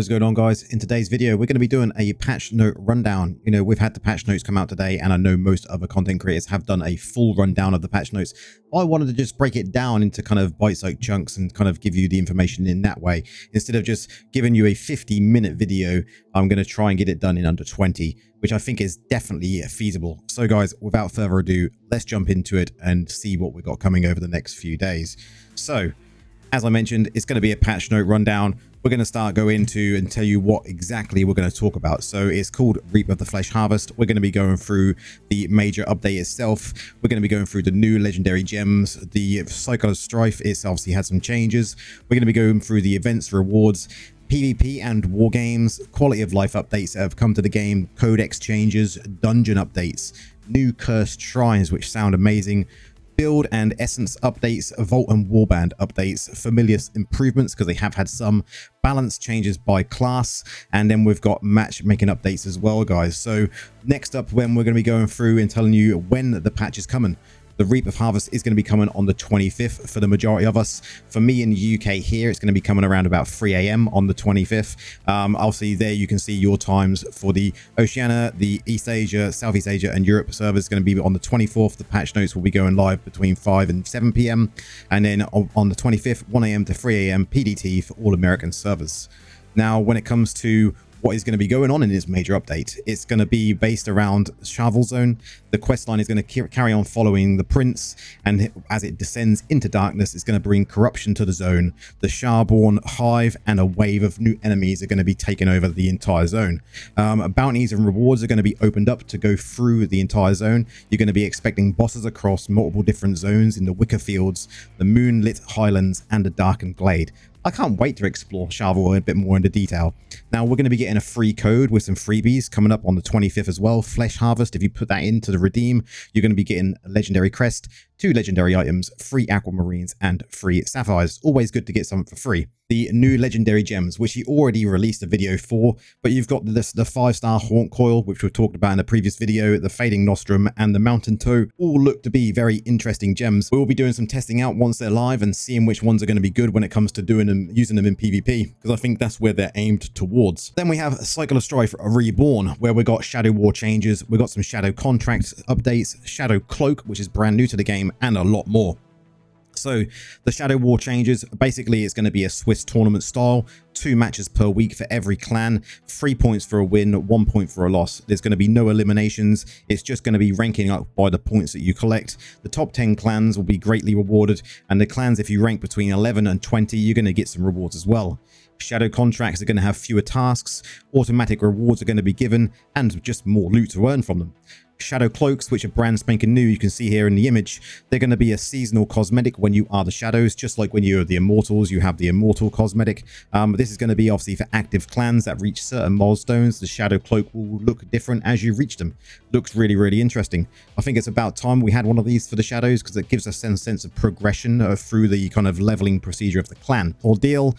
What is going on, guys? In today's video, we're going to be doing a patch note rundown. We've had the patch notes come out today, and I know most other content creators have done a full rundown of the patch notes. I wanted to just break it down into kind of bite-sized chunks and kind of give you the information in that way. Instead of just giving you a 50-minute video, I'm going to try and get it done in under 20, which I think is definitely feasible. So guys, without further ado, let's jump into it and see what we've got coming over the next few days. So, as I mentioned, it's going to be a patch note rundown. We're going to start go into and tell you what exactly we're going to talk about. So it's called Reap of the Flesh Harvest. We're going to be going through the major update itself. We're going to be going through the new legendary gems. The cycle of Strife, it's obviously had some changes. We're going to be going through the events, rewards, PvP and war games, quality of life updates that have come to the game, codex changes, dungeon updates, new cursed shrines, which sound amazing, build and essence updates, vault and warband updates, familiar improvements because they have had some, balance changes by class, and then we've got matchmaking updates as well, guys. So next up, when we're going to be going through and telling you when the patch is coming. The Reap of Harvest is going to be coming on the 25th for the majority of us. For me in the UK here, it's going to be coming around about 3 AM on the 25th. Obviously there you can see your times for the Oceania, the East Asia, Southeast Asia and Europe servers going to be on the 24th. The patch notes will be going live between 5 and 7 PM. And then on the 25th, 1 AM to 3 AM PDT for all American servers. Now, when it comes to what is going to be going on in this major update, it's going to be based around Shavel Zone. The quest line is going to carry on following the Prince, and as it descends into darkness, it's going to bring corruption to the zone. The Sharborn Hive and a wave of new enemies are going to be taking over the entire zone. Bounties and rewards are going to be opened up to go through the entire zone. You're going to be expecting bosses across multiple different zones in the Wicker Fields, the Moonlit Highlands, and the Darkened Glade. I can't wait to explore Shavel a bit more into detail. Now, we're going to be getting a free code with some freebies coming up on the 25th as well. Flesh Harvest, if you put that into the redeem, you're going to be getting a legendary crest, 2 legendary items, 3 aquamarines, and 3 sapphires. Always good to get something for free. The new legendary gems, which he already released a video for, but you've got the 5-star Haunt Coil, which we've talked about in a previous video, the Fading Nostrum, and the Mountain Toe, all look to be very interesting gems. We'll be doing some testing out once they're live and seeing which ones are going to be good when it comes to doing them, using them in PvP, because I think that's where they're aimed towards. Then we have Cycle of Strife Reborn, where we got Shadow War changes, we got some Shadow Contracts updates, Shadow Cloak, which is brand new to the game, and a lot more. So the Shadow War changes, basically it's going to be a Swiss tournament style, 2 matches per week for every clan, 3 points for a win, 1 point for a loss. There's going to be no eliminations. It's just going to be ranking up by the points that you collect. The top 10 clans will be greatly rewarded, and the clans, if you rank between 11 and 20, you're going to get some rewards as well. Shadow contracts are going to have fewer tasks, automatic rewards are going to be given, and just more loot to earn from them. Shadow cloaks, which are brand spanking new, you can see here in the image, they're going to be a seasonal cosmetic when you are the shadows, just like when you're the immortals, you have the immortal cosmetic. This is going to be obviously for active clans that reach certain milestones. The shadow cloak will look different as you reach them. Looks really, really interesting. I think it's about time we had one of these for the shadows, because it gives us a sense of progression through the kind of leveling procedure of the clan. Ordeal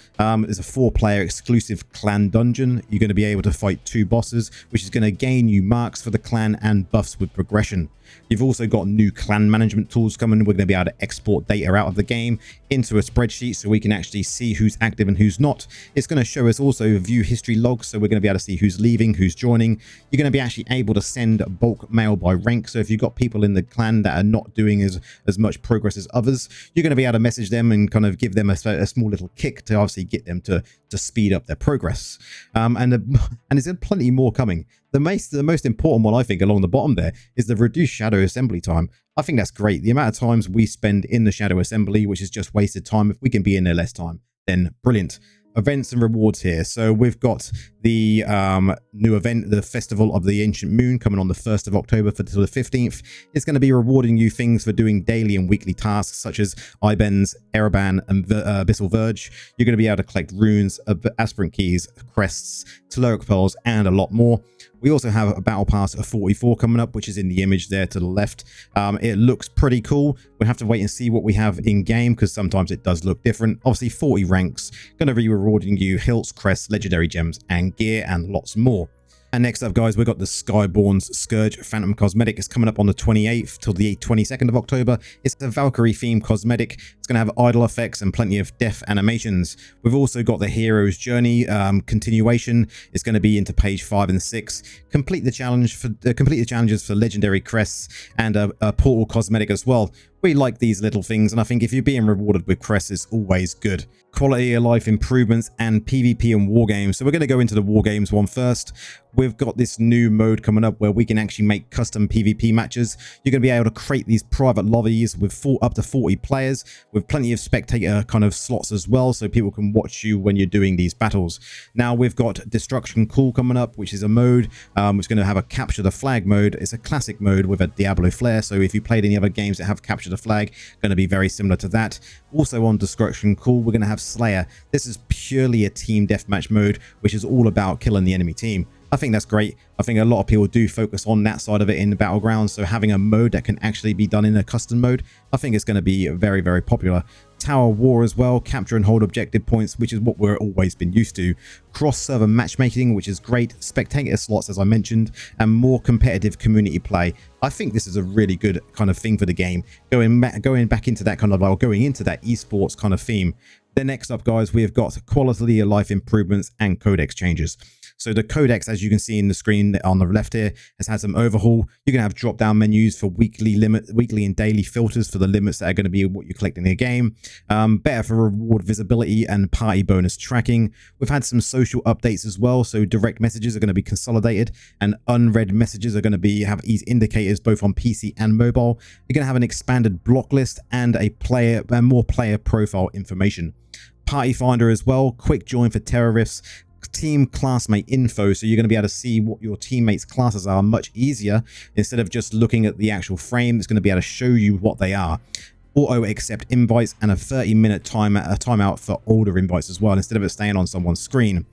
is a 4-player exclusive clan dungeon. You're going to be able to fight 2 bosses, which is going to gain you marks for the clan and buffs with progression. You've also got new clan management tools coming. We're going to be able to export data out of the game into a spreadsheet so we can actually see who's active and who's not. It's going to show us also view history logs, so we're going to be able to see who's leaving, who's joining. You're going to be actually able to send bulk mail by rank, so if you've got people in the clan that are not doing as much progress as others, you're going to be able to message them and kind of give them a small little kick to obviously get them to speed up their progress. And there's plenty more coming. The most important one, I think, along the bottom there is the reduced shadow assembly time. I think that's great. The amount of times we spend in the shadow assembly, which is just wasted time, if we can be in there less time, then brilliant. Events and rewards here. So we've got the new event, the Festival of the Ancient Moon, coming on the 1st of October to the 15th. It's going to be rewarding you things for doing daily and weekly tasks such as Ibens, Ereban, and Abyssal Verge. You're going to be able to collect runes, aspirant keys, crests, telluric pearls, and a lot more. We also have a battle pass of 44 coming up, which is in the image there to the left. It looks pretty cool. We'll have to wait and see what we have in game, because sometimes it does look different. Obviously 40 ranks, going to be rewarding you hilts, crests, legendary gems, and gear, and lots more. And next up, guys, we've got the Skyborn's Scourge Phantom Cosmetic. It's coming up on the 28th till the 22nd of October. It's a Valkyrie-themed cosmetic. It's going to have idle effects and plenty of death animations. We've also got the Hero's Journey continuation. It's going to be into page 5 and 6. Complete the challenges for legendary crests and a portal cosmetic as well. We like these little things, and I think if you're being rewarded with crests, it's always good. Quality of life improvements and PvP and war games. So we're going to go into the war games one first. We've got this new mode coming up where we can actually make custom PvP matches. You're going to be able to create these private lobbies with up to 40 players with plenty of spectator kind of slots as well, so people can watch you when you're doing these battles. Now we've got Destruction Call coming up, which is a mode which is going to have a capture the flag mode. It's a classic mode with a Diablo flair, so if you played any other games that have capture the flag, going to be very similar to that. Also on Destruction Call, we're going to have Slayer. This is purely a team deathmatch mode, which is all about killing the enemy team. I think that's great. I think a lot of people do focus on that side of it in the battlegrounds, so having a mode that can actually be done in a custom mode, I think it's going to be very, very popular. Tower War as well, capture and hold objective points, which is what we're always been used to. Cross-server matchmaking, which is great. Spectator slots, as I mentioned, and more competitive community play. I think this is a really good kind of thing for the game, going back into that kind of, or going into that esports kind of theme. Then next up, guys, we have got quality of life improvements and codex changes. So the codex, as you can see in the screen on the left here, has had some overhaul. You're going to have drop-down menus for weekly and daily filters for the limits that are going to be what you collect in the game. Better for reward visibility and party bonus tracking. We've had some social updates as well. So direct messages are going to be consolidated, and unread messages are going to have ease indicators both on PC and mobile. You're going to have an expanded block list and more player profile information. Party Finder as well. Quick join for terrorists. Team classmate info, so you're going to be able to see what your teammates' classes are much easier instead of just looking at the actual frame. It's going to be able to show you what they are. Auto accept invites and a 30-minute timeout for older invites as well, instead of it staying on someone's screen.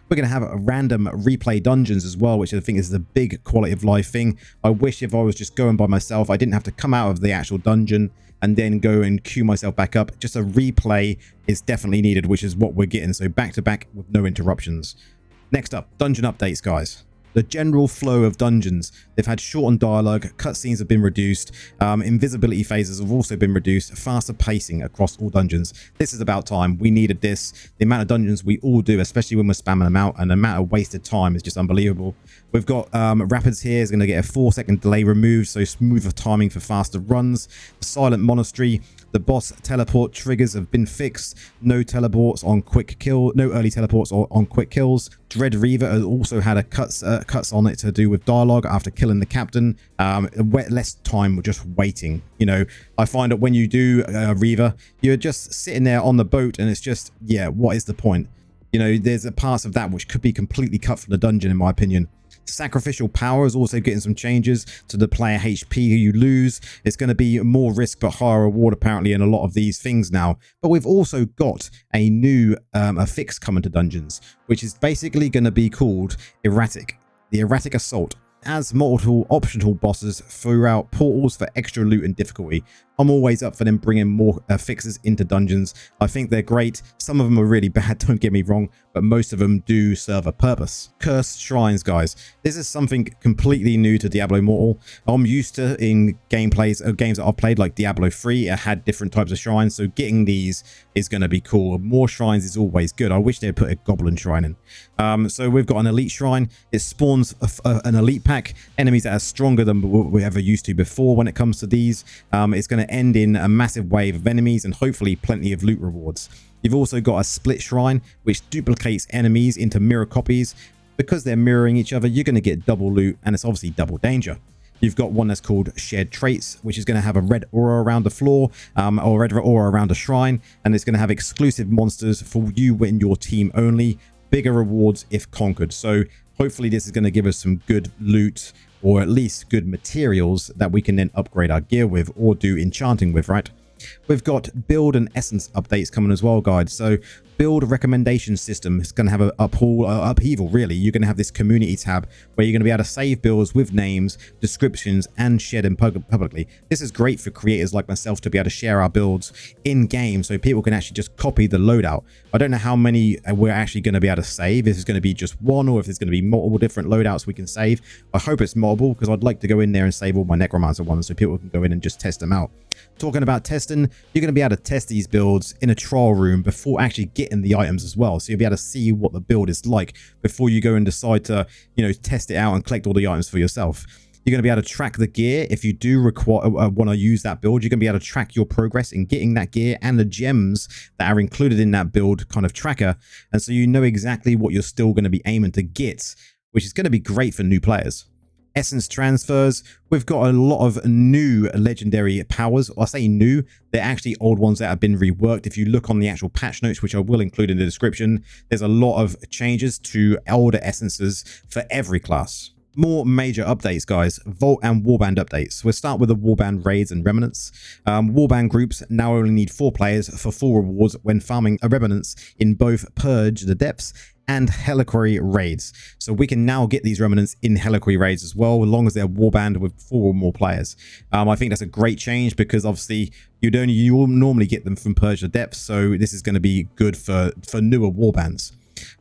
We're going to have a random replay dungeons as well, which I think is the big quality of life thing. I wish if I was just going by myself, I didn't have to come out of the actual dungeon and then go and queue myself back up. Just a replay is definitely needed, which is what we're getting. So back to back with no interruptions. Next up, dungeon updates, guys. The general flow of dungeons. They've had shortened dialogue, cutscenes have been reduced, invisibility phases have also been reduced, faster pacing across all dungeons. This is about time. We needed this. The amount of dungeons we all do, especially when we're spamming them out, and the amount of wasted time is just unbelievable. We've got Rapids here is going to get a 4-second delay removed, so smoother timing for faster runs. Silent Monastery. The boss teleport triggers have been fixed. No teleports on quick kill. No early teleports on quick kills. Dread Reaver has also had a cuts on it to do with dialogue after killing the captain. Less time just waiting. You know, I find that when you do Reaver, you're just sitting there on the boat, and it's just, yeah, what is the point? You know, there's a parts of that which could be completely cut from the dungeon, in my opinion. Sacrificial power is also getting some changes to the player HP you lose. It's going to be more risk but higher reward apparently in a lot of these things now. But we've also got a new a fix coming to dungeons, which is basically going to be called Erratic. The Erratic Assault. As multiple optional bosses throughout portals for extra loot and difficulty. I'm always up for them bringing more fixes into dungeons. I think they're great. Some of them are really bad, don't get me wrong, but most of them do serve a purpose. Cursed Shrines, guys. This is something completely new to Diablo Immortal. I'm used to in games that I've played, like Diablo 3, it had different types of shrines, so getting these is going to be cool. More shrines is always good. I wish they'd put a Goblin Shrine in. So we've got an Elite Shrine. It spawns an Elite pack, enemies that are stronger than we ever used to before when it comes to these. It's going to end in a massive wave of enemies and hopefully plenty of loot rewards. You've also got a Split Shrine, which duplicates enemies into mirror copies. Because they're mirroring each other, you're going to get double loot, and it's obviously double danger. You've got one that's called Shared Traits, which is going to have a red aura around the floor, or red aura around a shrine, and it's going to have exclusive monsters for you and your team only. Bigger rewards if conquered. So hopefully this is going to give us some good loot, or at least good materials that we can then upgrade our gear with or do enchanting with, right? We've got build and essence updates coming as well, guys. So build recommendation system is going to have an upheaval, really. You're going to have this community tab where you're going to be able to save builds with names, descriptions, and share them publicly. This is great for creators like myself to be able to share our builds in game so people can actually just copy the loadout. I don't know how many we're actually going to be able to save, if it's going to be just one or if there's going to be multiple different loadouts we can save. I hope it's multiple, because I'd like to go in there and save all my necromancer ones so people can go in and just test them out. Talking about testing, you're going to be able to test these builds in a trial room before actually getting the items as well. So you'll be able to see what the build is like before you go and decide to, test it out and collect all the items for yourself. You're going to be able to track the gear. If you do want to use that build, you're going to be able to track your progress in getting that gear and the gems that are included in that build kind of tracker. And so you know exactly what you're still going to be aiming to get, which is going to be great for new players. Essence transfers, we've got a lot of new legendary powers. I say new, they're actually old ones that have been reworked. If you look on the actual patch notes, which I will include in the description, there's a lot of changes to older essences for every class. More major updates, guys. Vault and Warband updates. We'll start with the Warband raids and remnants. Warband groups now only need 4 players for full rewards when farming a remnants in both Purge the Depths and Heliquary raids. So we can now get these remnants in Heliquary raids as well, as long as they're Warband with 4 or more players. I think that's a great change, because obviously you will normally get them from Purge the Depths, so this is going to be good for newer Warbands.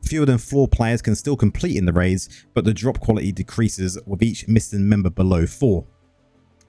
Fewer than 4 players can still complete in the raids, but the drop quality decreases with each missing member below 4.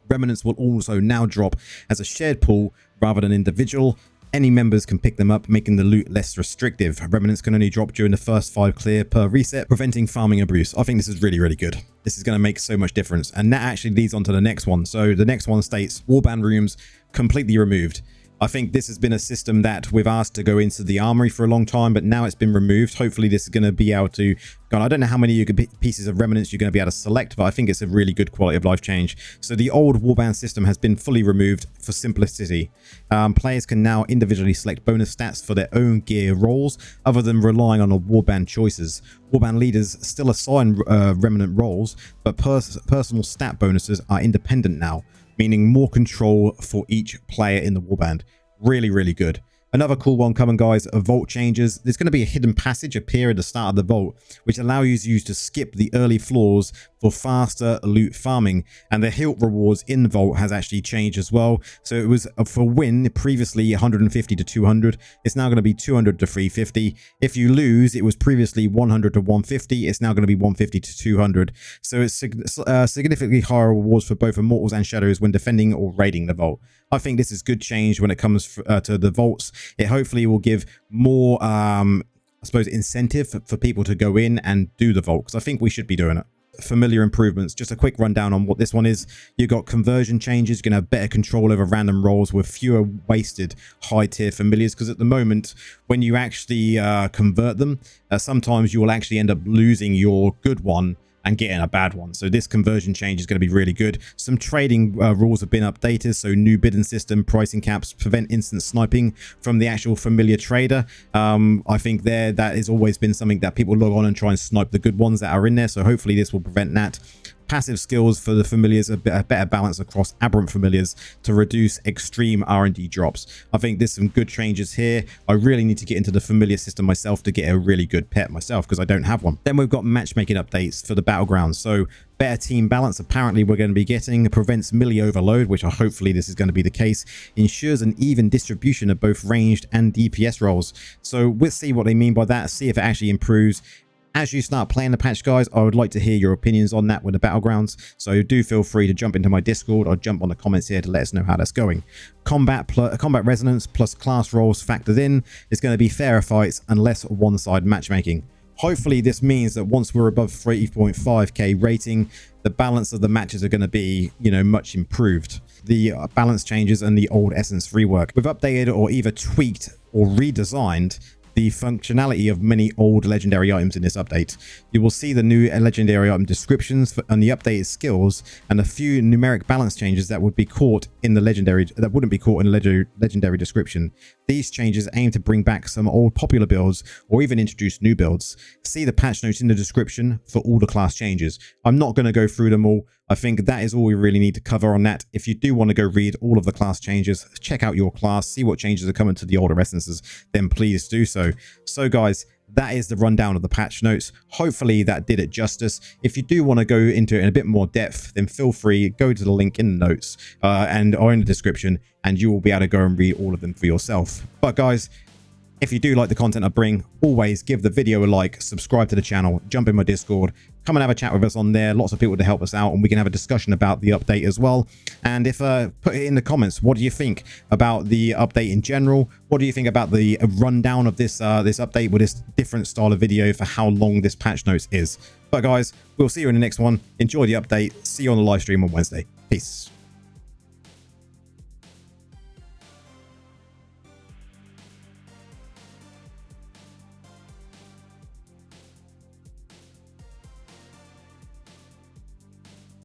Remnants will also now drop as a shared pool rather than individual. Any members can pick them up, making the loot less restrictive. Remnants can only drop during the first 5 clear per reset, preventing farming abuse. I think this is really, really good. This is going to make so much difference. And that actually leads on to the next one. So the next one states Warband rooms completely removed. I think this has been a system that we've asked to go into the armory for a long time, but now it's been removed. Hopefully this is going to be able to, God, I don't know how many pieces of remnants you're going to be able to select, but I think it's a really good quality of life change. So the old Warband system has been fully removed for simplicity. Players can now individually select bonus stats for their own gear roles, other than relying on Warband choices. Warband leaders still assign remnant roles, but personal stat bonuses are independent now, meaning more control for each player in the Warband. Really, really good. Another cool one coming, guys, are vault changes. There's going to be a hidden passage appear at the start of the vault, which allows you to skip the early floors for faster loot farming. And the hilt rewards in the vault has actually changed as well. So it was for win previously 150 to 200. It's now going to be 200 to 350. If you lose, it was previously 100 to 150. It's now going to be 150 to 200. So it's significantly higher rewards for both Immortals and Shadows when defending or raiding the vault. I think this is good change when it comes to the vaults. It hopefully will give more, I suppose, incentive for people to go in and do the vault, because I think we should be doing it. Familiar improvements. Just a quick rundown on what this one is. You've got conversion changes. You're going to have better control over random rolls with fewer wasted high tier familiars, because at the moment when you actually convert them, sometimes you will actually end up losing your good one and getting a bad one. So this conversion change is going to be really good. Some trading rules have been updated, so new bidding system, pricing caps, prevent instant sniping from the actual familiar trader. I think that has always been something that people log on and try and snipe the good ones that are in there, so hopefully this will prevent that. Passive skills for the familiars, a better balance across aberrant familiars to reduce extreme R&D drops. I think there's some good changes here. I really need to get into the familiar system myself to get a really good pet myself, because I don't have one. Then we've got matchmaking updates for the battlegrounds. So better team balance apparently we're going to be getting, prevents melee overload, which hopefully this is going to be the case, ensures an even distribution of both ranged and DPS roles. So we'll see what they mean by that, see if it actually improves. As you start playing the patch, guys, I would like to hear your opinions on that with the battlegrounds. So do feel free to jump into my Discord or jump on the comments here to let us know how that's going. Combat resonance plus class roles factored in. It's going to be fairer fights and less one-side matchmaking. Hopefully this means that once we're above 3.5k rating, the balance of the matches are going to be, much improved. The balance changes and the old essence rework. We've updated or either tweaked or redesigned the functionality of many old legendary items in this update. You will see the new legendary item descriptions and the updated skills, and a few numeric balance changes that would be caught in the wouldn't be caught in the legendary description. These changes aim to bring back some old popular builds or even introduce new builds. See the patch notes in the description for all the class changes. I'm not going to go through them all. I think that is all we really need to cover on that. If you do want to go read all of the class changes, check out your class, see what changes are coming to the older essences, then please do so. So guys, that is the rundown of the patch notes. Hopefully that did it justice. If you do want to go into it in a bit more depth, then feel free, go to the link in the notes or in the description, and you will be able to go and read all of them for yourself. But guys, if you do like the content I bring, always give the video a like, subscribe to the channel, jump in my Discord, come and have a chat with us on there. Lots of people to help us out, and we can have a discussion about the update as well. And if put it in the comments, what do you think about the update in general? What do you think about the rundown of this this update with this different style of video for how long this patch notes is? But guys, we'll see you in the next one. Enjoy the update. See you on the live stream on Wednesday. Peace.